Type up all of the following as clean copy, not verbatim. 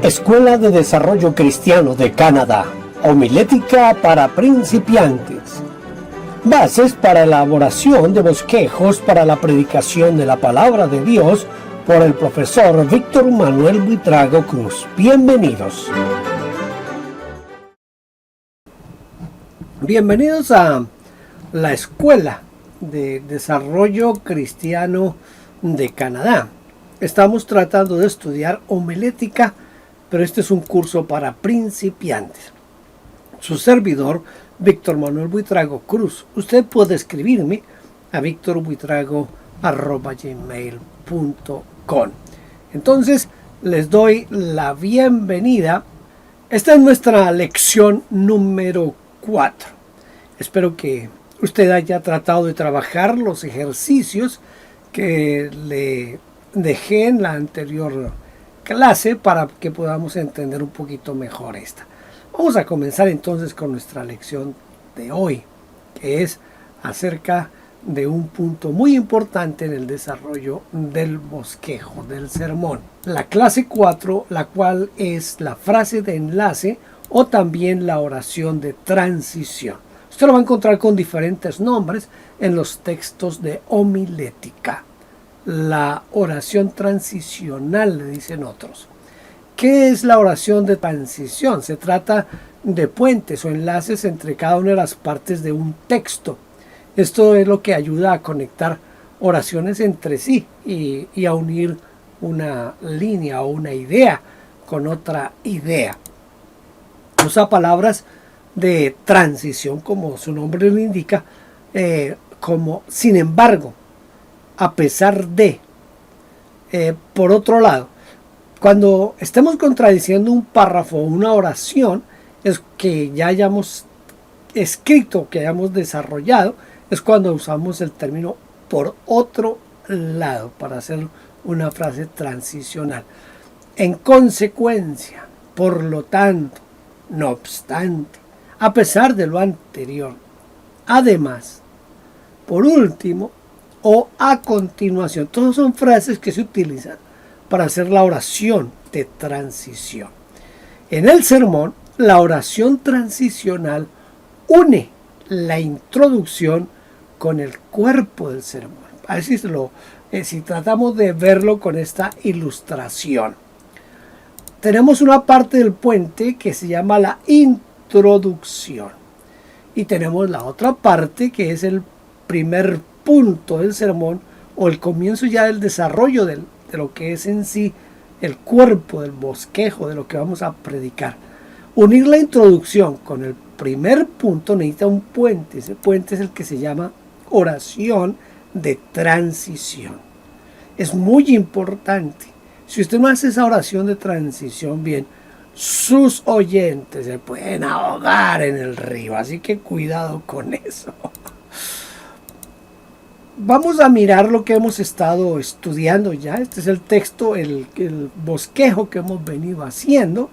Escuela de Desarrollo Cristiano de Canadá. Homilética para principiantes. Bases para elaboración de bosquejos para la predicación de la palabra de Dios por el profesor Víctor Manuel Buitrago Cruz. Bienvenidos. Bienvenidos a la Escuela de Desarrollo Cristiano de Canadá. Estamos tratando de estudiar homilética, pero este es un curso para principiantes. Su servidor, Víctor Manuel Buitrago Cruz. Usted puede escribirme a victorbuitrago@gmail.com. Entonces, les doy la bienvenida. Esta es nuestra lección número 4. Espero que usted haya tratado de trabajar los ejercicios que le dejé en la anterior clase para que podamos entender un poquito mejor esta. Vamos a comenzar entonces con nuestra lección de hoy, que es acerca de un punto muy importante en el desarrollo del bosquejo, del sermón. La clase 4, la cual es la frase de enlace o también la oración de transición. Usted lo va a encontrar con diferentes nombres en los textos de homilética. La oración transicional, le dicen otros. ¿Qué es la oración de transición? Se trata de puentes o enlaces entre cada una de las partes de un texto. Esto es lo que ayuda a conectar oraciones entre sí y a unir una línea o una idea con otra idea. Usa palabras de transición, como su nombre lo indica, como sin embargo, a pesar de, por otro lado. Cuando estemos contradiciendo un párrafo o una oración, es que ya hayamos escrito, que hayamos desarrollado, es cuando usamos el término por otro lado para hacer una frase transicional. En consecuencia, por lo tanto, no obstante, a pesar de lo anterior, además, por último o a continuación, todas son frases que se utilizan para hacer la oración de transición. En el sermón, la oración transicional une la introducción con el cuerpo del sermón. Así si tratamos de verlo con esta ilustración. Tenemos una parte del puente que se llama la introducción. Y tenemos la otra parte que es el primer punto del sermón o el comienzo ya del desarrollo de lo que es en sí el cuerpo del bosquejo de lo que vamos a predicar. Unir la introducción con el primer punto necesita un puente. Ese puente es el que se llama oración de transición. Es muy importante. Si usted no hace esa oración de transición bien, sus oyentes se pueden ahogar en el río. Así que cuidado con eso. Vamos a mirar lo que hemos estado estudiando ya. Este es el texto, el bosquejo que hemos venido haciendo.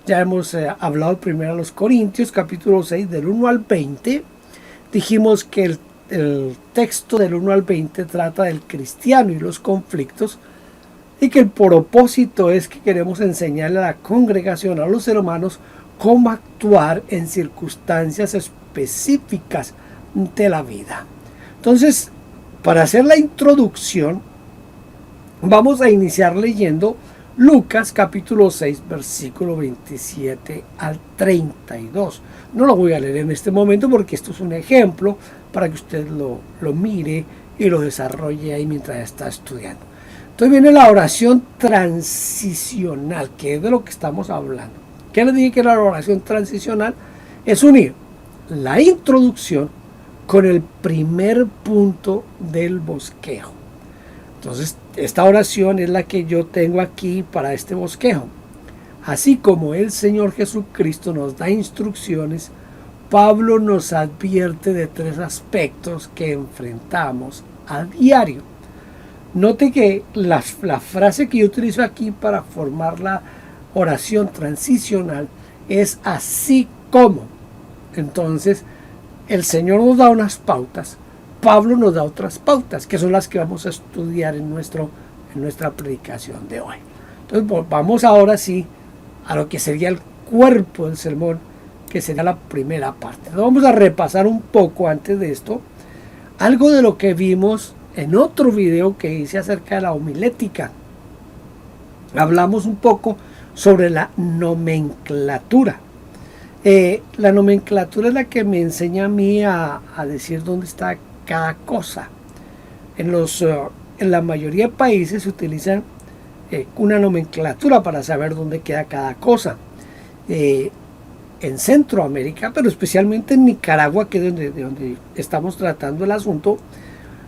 Ya hemos hablado primero a los Corintios, capítulo 6, del 1 al 20. Dijimos que el texto del 1 al 20 trata del cristiano y los conflictos, y que el propósito es que queremos enseñarle a la congregación, a los hermanos, cómo actuar en circunstancias específicas de la vida. Entonces, para hacer la introducción, vamos a iniciar leyendo Lucas capítulo 6, versículo 27 al 32. No lo voy a leer en este momento porque esto es un ejemplo para que usted lo mire y lo desarrolle ahí mientras está estudiando. Entonces viene la oración transicional, que es de lo que estamos hablando. ¿Qué les dije que era la oración transicional? Es unir la introducción con el primer punto del bosquejo. Entonces, esta oración es la que yo tengo aquí para este bosquejo. Así como el Señor Jesucristo nos da instrucciones, Pablo nos advierte de 3 aspectos que enfrentamos a diario. Note que la frase que yo utilizo aquí para formar la oración transicional es así como. Entonces, el Señor nos da unas pautas, Pablo nos da otras pautas, que son las que vamos a estudiar en nuestra predicación de hoy. Entonces vamos ahora sí a lo que sería el cuerpo del sermón, que sería la primera parte. Entonces vamos a repasar un poco antes de esto algo de lo que vimos en otro video que hice acerca de la homilética. Hablamos un poco sobre la nomenclatura. La nomenclatura es la que me enseña a mí a decir dónde está cada cosa. En la mayoría de países se utiliza una nomenclatura para saber dónde queda cada cosa. En Centroamérica, pero especialmente en Nicaragua, que es de donde estamos tratando el asunto,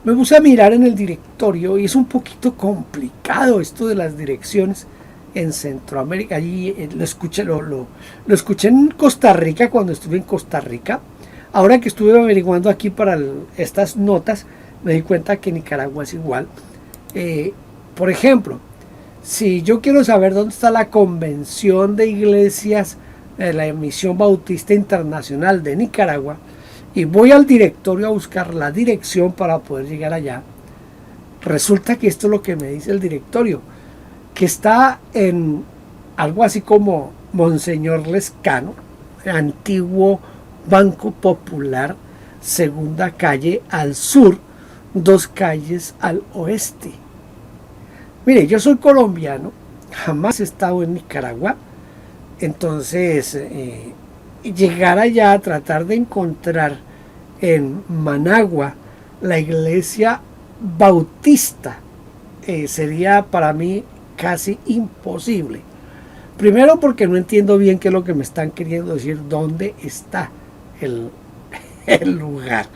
me puse a mirar en el directorio y es un poquito complicado esto de las direcciones en Centroamérica. Allí lo escuché en Costa Rica cuando estuve en Costa Rica. Ahora que estuve averiguando aquí para estas notas, me di cuenta que Nicaragua es igual. Por ejemplo, si yo quiero saber dónde está la Convención de Iglesias de la Misión Bautista Internacional de Nicaragua, y voy al directorio a buscar la dirección para poder llegar allá, resulta que esto es lo que me dice el directorio, que está en algo así como Monseñor Lescano, antiguo Banco Popular, segunda calle al sur, 2 calles al oeste. Mire, yo soy colombiano, jamás he estado en Nicaragua, entonces llegar allá a tratar de encontrar en Managua la iglesia bautista sería para mí casi imposible. Primero porque no entiendo bien qué es lo que me están queriendo decir, dónde está el lugar.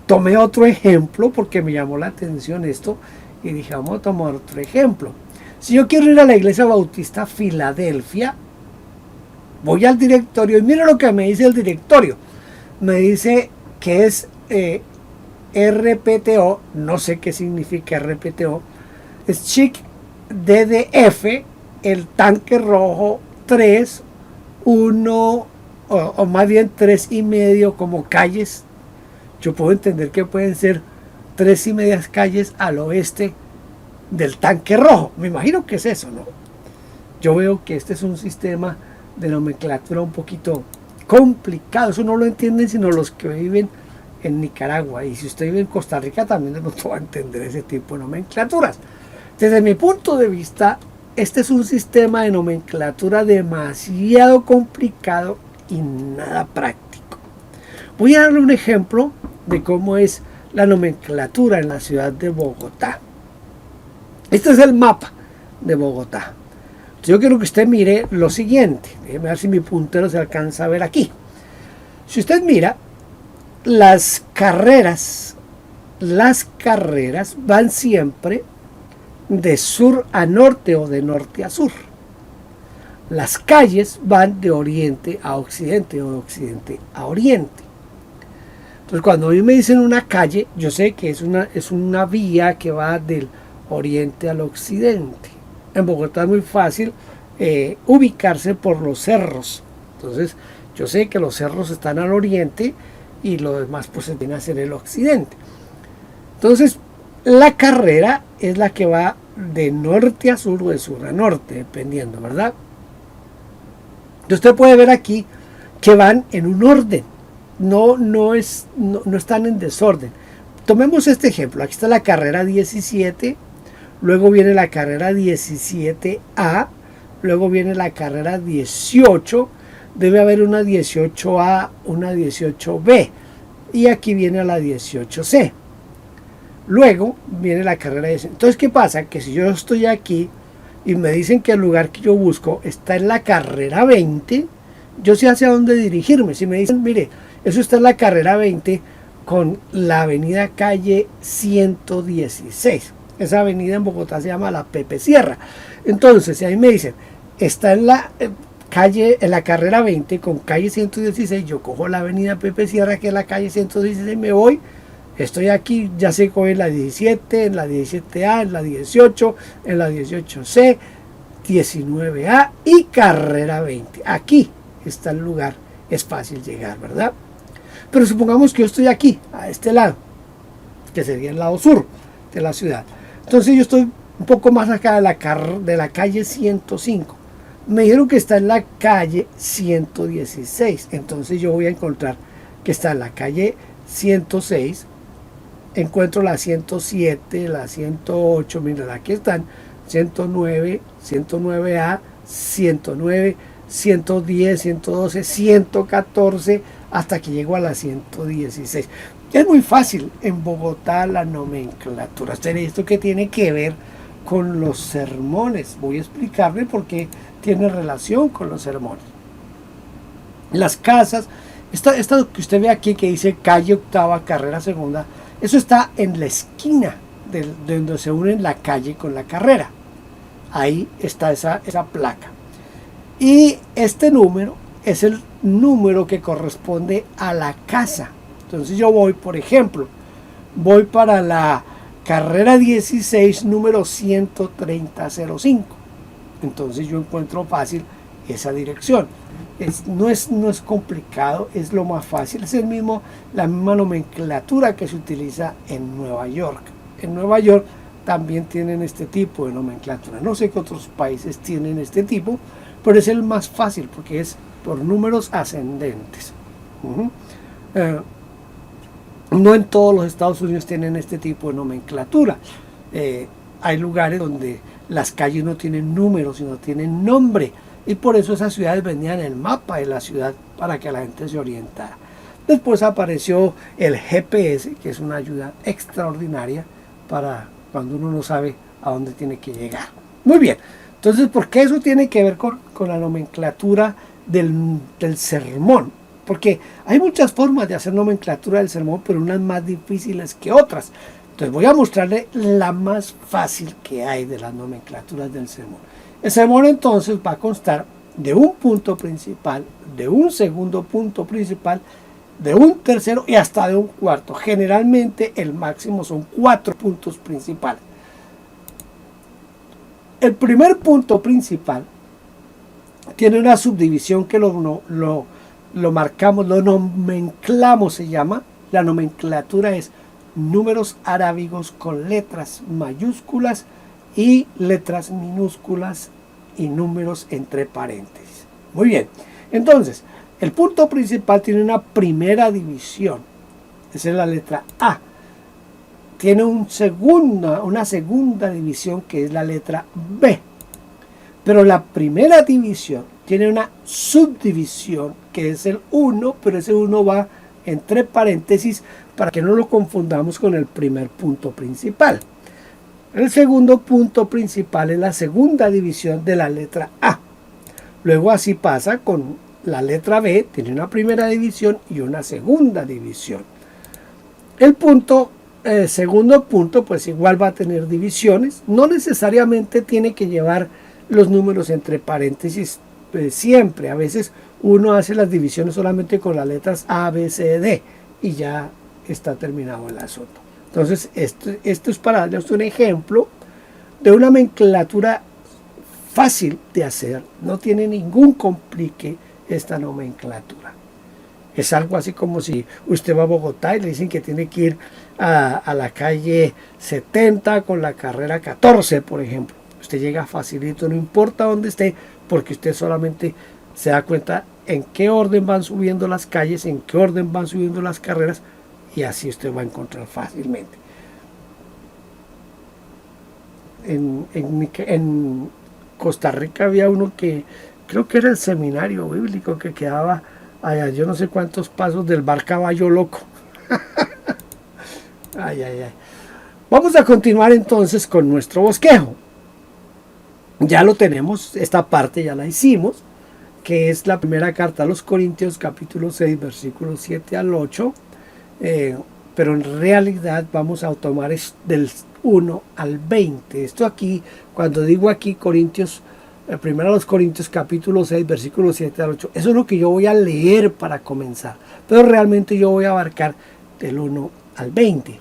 Tomé otro ejemplo porque me llamó la atención esto y dije, vamos a tomar otro ejemplo. Si yo quiero ir a la iglesia bautista Filadelfia, voy al directorio y mira lo que me dice el directorio. Me dice que es RPTO, no sé qué significa RPTO, es Chic DDF, el tanque rojo 3, 1 o más bien 3,5 como calles. Yo puedo entender que pueden ser 3,5 calles al oeste del tanque rojo. Me imagino que es eso, ¿no? Yo veo que este es un sistema de nomenclatura un poquito complicado. Eso no lo entienden sino los que viven en Nicaragua. Y si usted vive en Costa Rica también de pronto va a entender ese tipo de nomenclaturas. Desde mi punto de vista, este es un sistema de nomenclatura demasiado complicado y nada práctico. Voy a darle un ejemplo de cómo es la nomenclatura en la ciudad de Bogotá. Este es el mapa de Bogotá. Yo quiero que usted mire lo siguiente. Déjeme ver si mi puntero se alcanza a ver aquí. Si usted mira, las carreras van siempre de sur a norte o de norte a sur. Las calles van de oriente a occidente o de occidente a oriente. Entonces cuando a mí me dicen una calle, yo sé que es una vía que va del oriente al occidente. En Bogotá es muy fácil ubicarse por los cerros. Entonces yo sé que los cerros están al oriente y lo demás pues viene a ser el occidente. Entonces la carrera es la que va de norte a sur o de sur a norte, dependiendo, ¿verdad? Entonces usted puede ver aquí que van en un orden, no están en desorden. Tomemos este ejemplo. Aquí está la carrera 17, luego viene la carrera 17A, luego viene la carrera 18, debe haber una 18A, una 18B, y aquí viene la 18C. Luego viene la carrera 10. Entonces, ¿qué pasa? Que si yo estoy aquí y me dicen que el lugar que yo busco está en la carrera 20, yo sé hacia dónde dirigirme. Si me dicen, mire, eso está en la carrera 20 con la avenida calle 116. Esa avenida en Bogotá se llama la Pepe Sierra. Entonces, si a mí me dicen, está en la en la carrera 20 con calle 116, yo cojo la avenida Pepe Sierra, que es la calle 116, me voy. Estoy aquí, ya sé que voy en la 17, en la 17A, en la 18, en la 18C, 19A y carrera 20. Aquí está el lugar, es fácil llegar, ¿verdad? Pero supongamos que yo estoy aquí, a este lado, que sería el lado sur de la ciudad. Entonces yo estoy un poco más acá de la calle 105. Me dijeron que está en la calle 116. Entonces yo voy a encontrar que está en la calle 106. Encuentro la 107, la 108. Miren, aquí están 109, 109A, 109, 110, 112, 114, hasta que llego a la 116. Es muy fácil en Bogotá la nomenclatura. Esto que tiene que ver con los sermones. Voy a explicarle por qué tiene relación con los sermones. Las casas, esta que usted ve aquí que dice calle octava, carrera segunda, eso está en la esquina de donde se unen la calle con la carrera. Ahí está esa placa. Y este número es el número que corresponde a la casa. Entonces yo voy, por ejemplo, voy para la carrera 16, número 13005. Entonces yo encuentro fácil esa dirección. No es complicado, es lo más fácil. Es la misma nomenclatura que se utiliza en Nueva York. En Nueva York también tienen este tipo de nomenclatura. No sé qué otros países tienen este tipo, pero es el más fácil porque es por números ascendentes. No en todos los Estados Unidos tienen este tipo de nomenclatura. Hay lugares donde las calles no tienen números, sino tienen nombre. Y por eso esas ciudades venían en el mapa de la ciudad para que la gente se orientara. Después apareció el GPS, que es una ayuda extraordinaria para cuando uno no sabe a dónde tiene que llegar. Muy bien. Entonces, ¿por qué eso tiene que ver con la nomenclatura del sermón? Porque hay muchas formas de hacer nomenclatura del sermón, pero unas más difíciles que otras. Entonces voy a mostrarle la más fácil que hay de las nomenclaturas del sermón. El sermón entonces va a constar de un punto principal, de un segundo punto principal, de un tercero y hasta de un cuarto. Generalmente el máximo son 4 puntos principales. El primer punto principal tiene una subdivisión que lo marcamos, lo nomenclamos, se llama. La nomenclatura es números arábigos con letras mayúsculas y letras minúsculas y números entre paréntesis. Muy bien, entonces el punto principal tiene una primera división, esa es la letra A. Tiene una segunda división que es la letra B. Pero la primera división tiene una subdivisión que es el 1, pero ese 1 va entre paréntesis para que no lo confundamos con el primer punto principal. El segundo punto principal es la segunda división de la letra A. Luego así pasa con la letra B, tiene una primera división y una segunda división. El segundo punto pues igual va a tener divisiones, no necesariamente tiene que llevar los números entre paréntesis siempre. A veces uno hace las divisiones solamente con las letras A, B, C, D y ya está terminado el asunto. Entonces esto es para darles un ejemplo de una nomenclatura fácil de hacer. No tiene ningún complique esta nomenclatura. Es algo así como si usted va a Bogotá y le dicen que tiene que ir a la calle 70 con la carrera 14, por ejemplo. Usted llega facilito, no importa dónde esté, porque usted solamente se da cuenta en qué orden van subiendo las calles, en qué orden van subiendo las carreras, y así usted va a encontrar fácilmente. En Costa Rica había uno que creo que era el seminario bíblico que quedaba allá, yo no sé cuántos pasos del bar Caballo Loco. Ay. Vamos a continuar entonces con nuestro bosquejo. Ya lo tenemos, esta parte ya la hicimos, que es la primera carta a los Corintios, capítulo 6, versículos 7 al 8. Pero en realidad vamos a tomar del 1 al 20. Esto aquí, cuando digo aquí Corintios, primero a los Corintios capítulo 6, versículos 7 al 8, eso es lo que yo voy a leer para comenzar, pero realmente yo voy a abarcar del 1 al 20.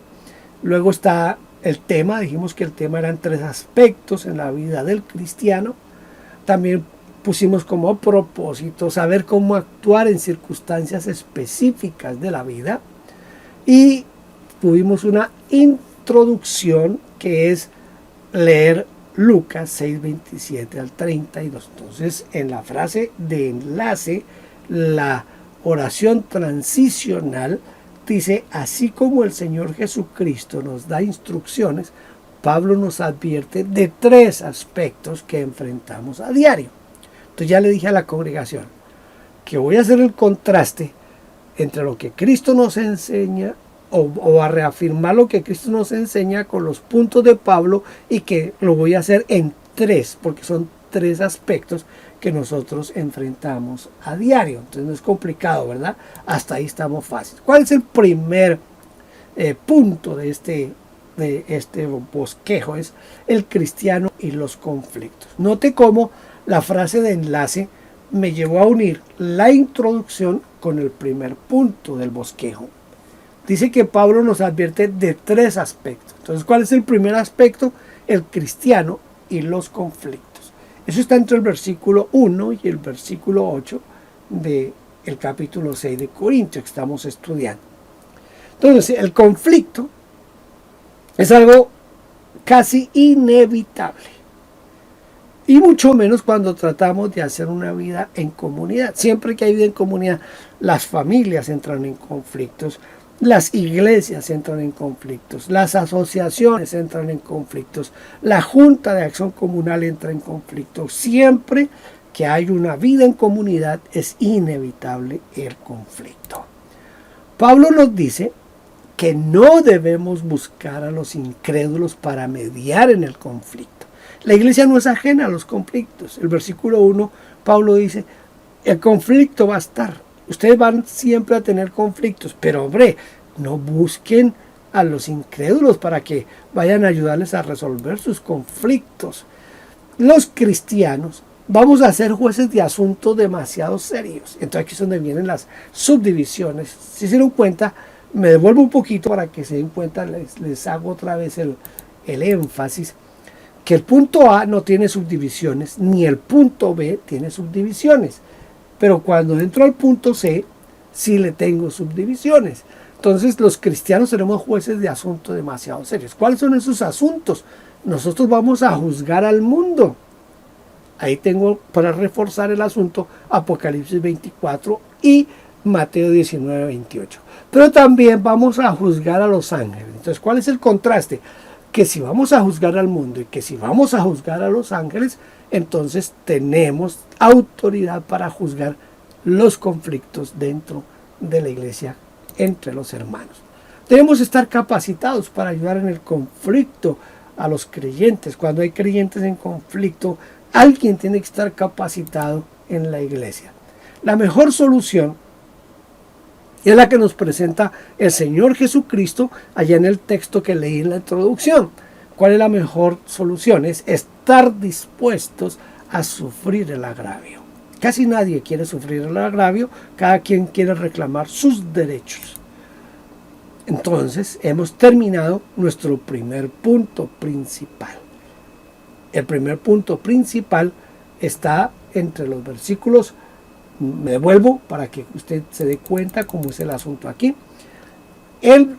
Luego está el tema, dijimos que el tema eran 3 aspectos en la vida del cristiano. También pusimos como propósito saber cómo actuar en circunstancias específicas de la vida. Y tuvimos una introducción que es leer Lucas 6:27 al 32. Entonces, en la frase de enlace, la oración transicional dice: así como el Señor Jesucristo nos da instrucciones, Pablo nos advierte de 3 aspectos que enfrentamos a diario. Entonces ya le dije a la congregación que voy a hacer el contraste entre lo que Cristo nos enseña o a reafirmar lo que Cristo nos enseña con los puntos de Pablo, y que lo voy a hacer en 3, porque son 3 aspectos que nosotros enfrentamos a diario. Entonces no es complicado, ¿verdad? Hasta ahí estamos fáciles. ¿Cuál es el primer punto de este bosquejo? Es el cristiano y los conflictos. Note cómo la frase de enlace me llevó a unir la introducción con el primer punto del bosquejo. Dice que Pablo nos advierte de 3 aspectos. Entonces, ¿cuál es el primer aspecto? El cristiano y los conflictos. Eso está entre el versículo 1 y el versículo 8 del capítulo 6 de Corintios que estamos estudiando. Entonces, el conflicto es algo casi inevitable. Y mucho menos cuando tratamos de hacer una vida en comunidad. Siempre que hay vida en comunidad, las familias entran en conflictos, las iglesias entran en conflictos, las asociaciones entran en conflictos, la Junta de Acción Comunal entra en conflicto. Siempre que hay una vida en comunidad es inevitable el conflicto. Pablo nos dice que no debemos buscar a los incrédulos para mediar en el conflicto. La iglesia no es ajena a los conflictos. El versículo 1, Pablo dice: el conflicto va a estar. Ustedes van siempre a tener conflictos, pero hombre, no busquen a los incrédulos para que vayan a ayudarles a resolver sus conflictos. Los cristianos vamos a ser jueces de asuntos demasiado serios. Entonces aquí es donde vienen las subdivisiones. Si se dieron cuenta, me devuelvo un poquito para que se den cuenta, les hago otra vez el énfasis, que el punto A no tiene subdivisiones, ni el punto B tiene subdivisiones. Pero cuando entro al punto C, sí le tengo subdivisiones. Entonces los cristianos seremos jueces de asuntos demasiado serios. ¿Cuáles son esos asuntos? Nosotros vamos a juzgar al mundo. Ahí tengo, para reforzar el asunto, Apocalipsis 24 y Mateo 19:28. Pero también vamos a juzgar a los ángeles. Entonces, ¿cuál es el contraste? Que si vamos a juzgar al mundo y que si vamos a juzgar a los ángeles, entonces tenemos autoridad para juzgar los conflictos dentro de la iglesia entre los hermanos. Debemos estar capacitados para ayudar en el conflicto a los creyentes. Cuando hay creyentes en conflicto, alguien tiene que estar capacitado en la iglesia. La mejor solución es la que nos presenta el Señor Jesucristo allá en el texto que leí en la introducción. ¿Cuál es la mejor solución? Es estar dispuestos a sufrir el agravio. Casi nadie quiere sufrir el agravio, cada quien quiere reclamar sus derechos. Entonces, hemos terminado nuestro primer punto principal. El primer punto principal está entre los versículos. Me devuelvo para que usted se dé cuenta cómo es el asunto aquí. El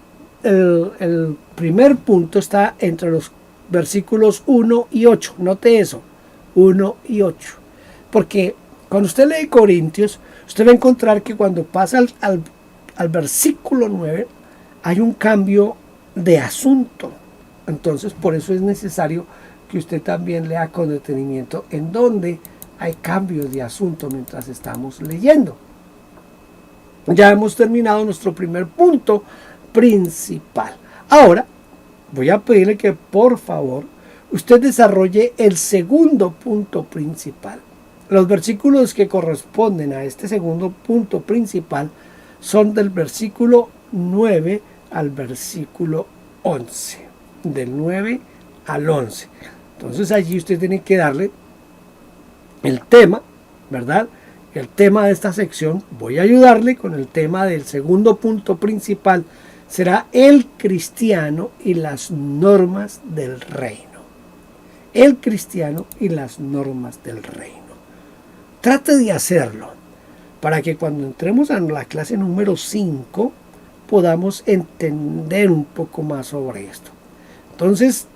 primer punto está entre los versículos 1 y 8. Note eso, 1 y 8. Porque cuando usted lee Corintios, usted va a encontrar que cuando pasa al versículo 9, hay un cambio de asunto. Entonces, por eso es necesario que usted también lea con detenimiento en donde hay cambios de asunto mientras estamos leyendo. Ya hemos terminado nuestro primer punto principal. Ahora voy a pedirle que por favor usted desarrolle el segundo punto principal. Los versículos que corresponden a este segundo punto principal son del versículo 9 al versículo 11. Del 9 al 11. Entonces allí usted tiene que darle el tema, ¿verdad? El tema de esta sección. Voy a ayudarle con el tema del segundo punto principal. Será el cristiano y las normas del reino. El cristiano y las normas del reino. Trate de hacerlo para que cuando entremos a la clase número 5 podamos entender un poco más sobre esto. Entonces,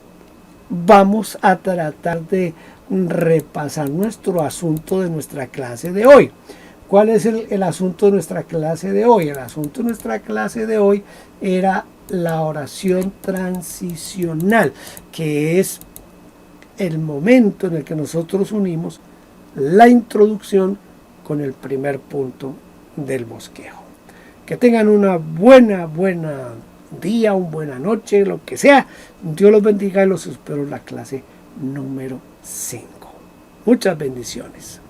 vamos a tratar de repasar nuestro asunto de nuestra clase de hoy. ¿Cuál es el asunto de nuestra clase de hoy? El asunto de nuestra clase de hoy era la oración transicional, que es el momento en el que nosotros unimos la introducción con el primer punto del bosquejo. Que tengan una buena día, una buena noche, lo que sea. Dios los bendiga y los espero en la clase número 5. Muchas bendiciones.